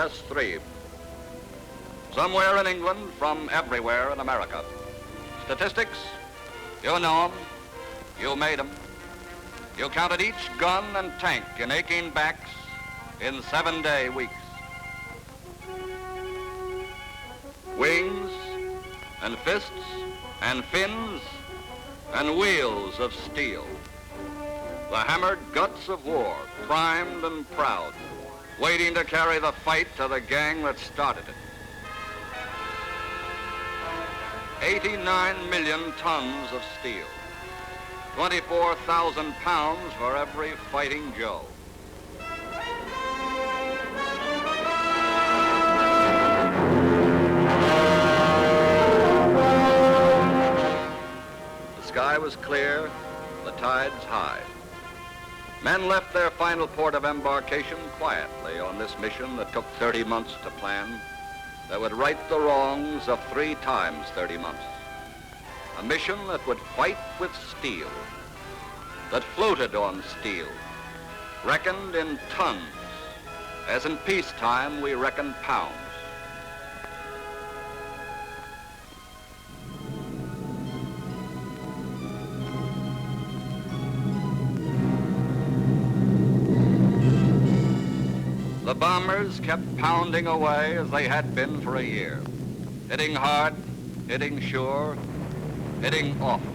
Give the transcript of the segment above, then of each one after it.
Press 3. Somewhere in England from everywhere in America. Statistics, you know them, you made them. You counted each gun and tank in aching backs in 7-day weeks. Wings and fists and fins and wheels of steel. The hammered guts of war, primed and proud, waiting to carry the fight to the gang that started it. 89 million tons of steel, 24,000 pounds for every fighting Joe. The sky was clear, the tides high. Men left their final port of embarkation quietly on this mission that took 30 months to plan, that would right the wrongs of 3 times 30 months. A mission that would fight with steel, that floated on steel, reckoned in tons, as in peacetime we reckon pounds. The bombers kept pounding away as they had been for a year, hitting hard, hitting sure, hitting often.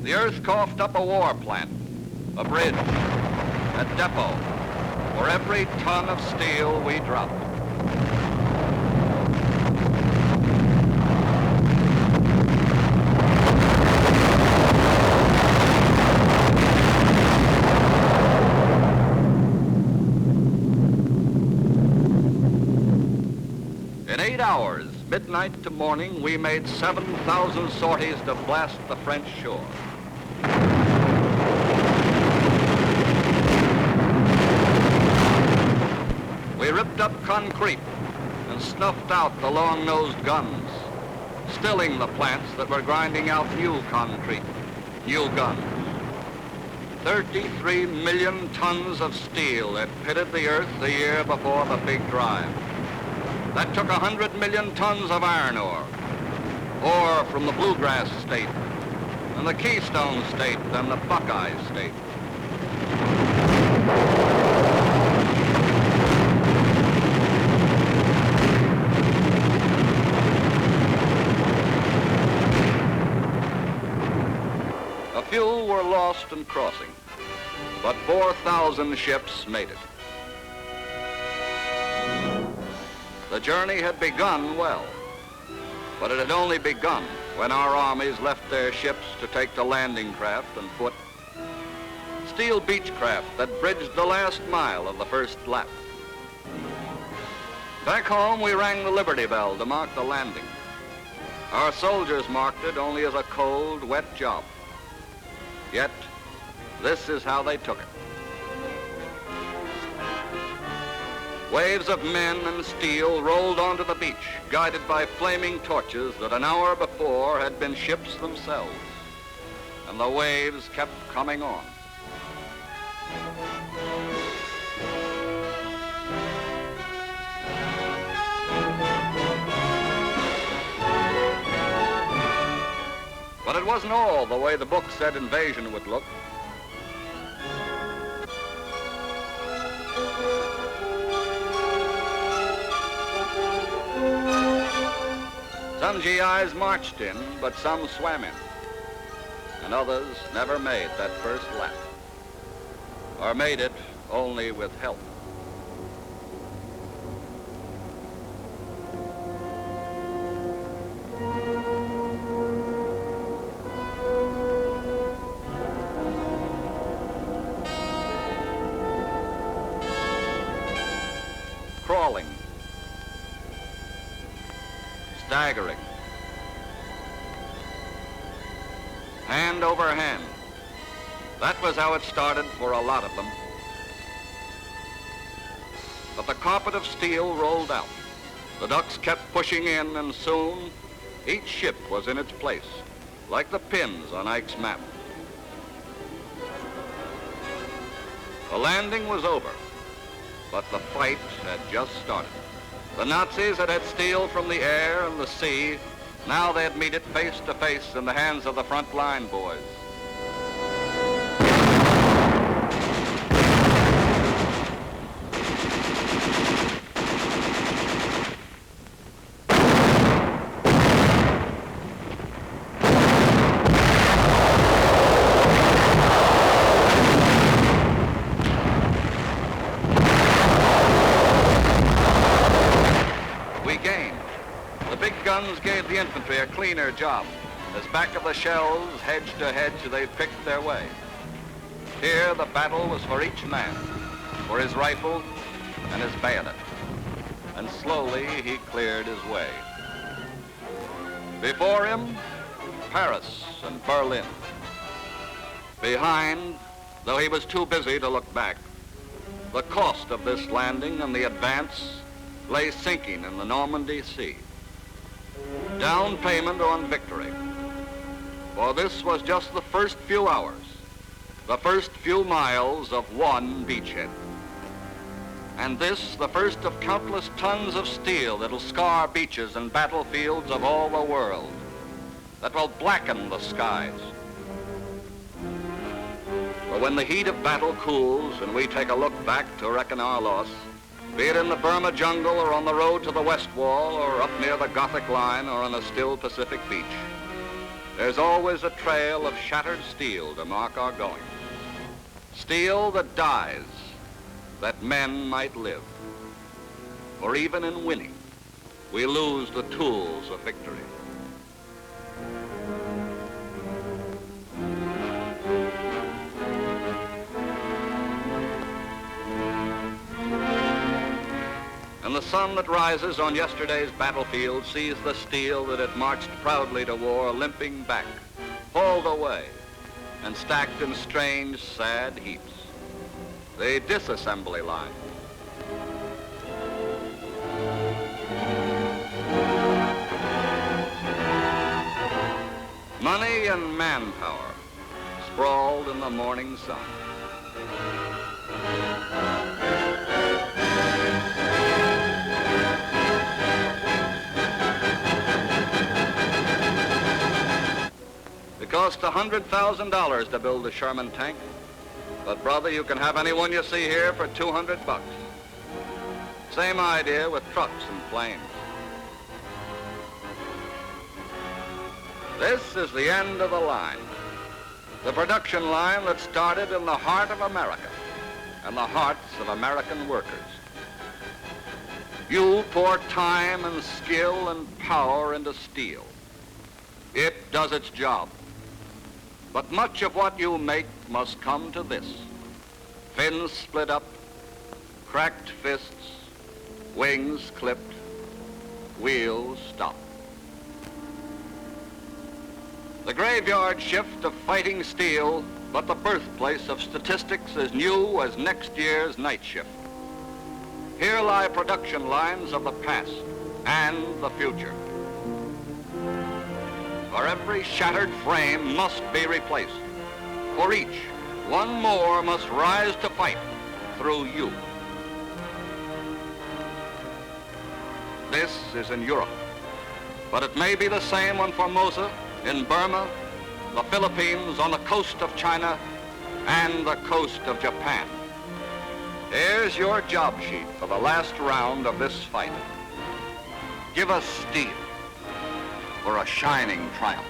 The earth coughed up a war plant, a bridge, a depot, for every ton of steel we dropped. In 8 hours, midnight to morning, we made 7,000 sorties to blast the French shore. We ripped up concrete and snuffed out the long-nosed guns, stilling the plants that were grinding out new concrete, new guns. 33 million tons of steel had pitted the earth the year before the big drive. That took 100 million tons of iron ore from the Bluegrass State, and the Keystone State, and the Buckeye State. A few were lost in crossing, but 4,000 ships made it. The journey had begun well, but it had only begun when our armies left their ships to take to landing craft and foot. Steel beechcraft that bridged the last mile of the first lap. Back home, we rang the Liberty Bell to mark the landing. Our soldiers marked it only as a cold, wet job. Yet, this is how they took it. Waves of men and steel rolled onto the beach, guided by flaming torches that an hour before had been ships themselves. And the waves kept coming on. But it wasn't all the way the book said invasion would look. Some GIs marched in, but some swam in, and others never made that first lap, or made it only with help. Crawling, staggering, hand over hand. That was how it started for a lot of them. But the carpet of steel rolled out. The ducks kept pushing in, and soon Each ship was in its place, like the pins on Ike's map. The landing was over, but the fight had just started. The Nazis had steel from the air and the sea. Now they'd meet it face to face in the hands of the front line boys. Guns gave the infantry a cleaner job. As back of the shells, hedge to hedge, they picked their way. Here, the battle was for each man, for his rifle and his bayonet. And slowly, he cleared his way. Before him, Paris and Berlin. Behind, though he was too busy to look back, the cost of this landing and the advance lay sinking in the Normandy Sea. Down payment on victory. For this was just the first few hours, the first few miles of one beachhead. And this, the first of countless tons of steel that'll scar beaches and battlefields of all the world, that will blacken the skies. But when the heat of battle cools and we take a look back to reckon our loss, be it in the Burma jungle or on the road to the West Wall or up near the Gothic Line or on a still Pacific beach, there's always a trail of shattered steel to mark our going. Steel that dies, that men might live. For even in winning, we lose the tools of victory. And the sun that rises on yesterday's battlefield sees the steel that had marched proudly to war limping back, hauled away, and stacked in strange, sad heaps. The disassembly line. Money and manpower sprawled in the morning sun. It cost $100,000 to build a Sherman tank, but brother, you can have anyone you see here for $200. Same idea with trucks and planes. This is the end of the line, the production line that started in the heart of America and the hearts of American workers. You pour time and skill and power into steel. It does its job. But much of what you make must come to this. Fins split up, cracked fists, wings clipped, wheels stopped. The graveyard shift of fighting steel, but the birthplace of statistics as new as next year's night shift. Here lie production lines of the past and the future. For every shattered frame must be replaced. For each, one more must rise to fight through you. This is in Europe, but it may be the same on Formosa, in Burma, the Philippines, on the coast of China, and the coast of Japan. Here's your job sheet for the last round of this fight. Give us steel for a shining triumph.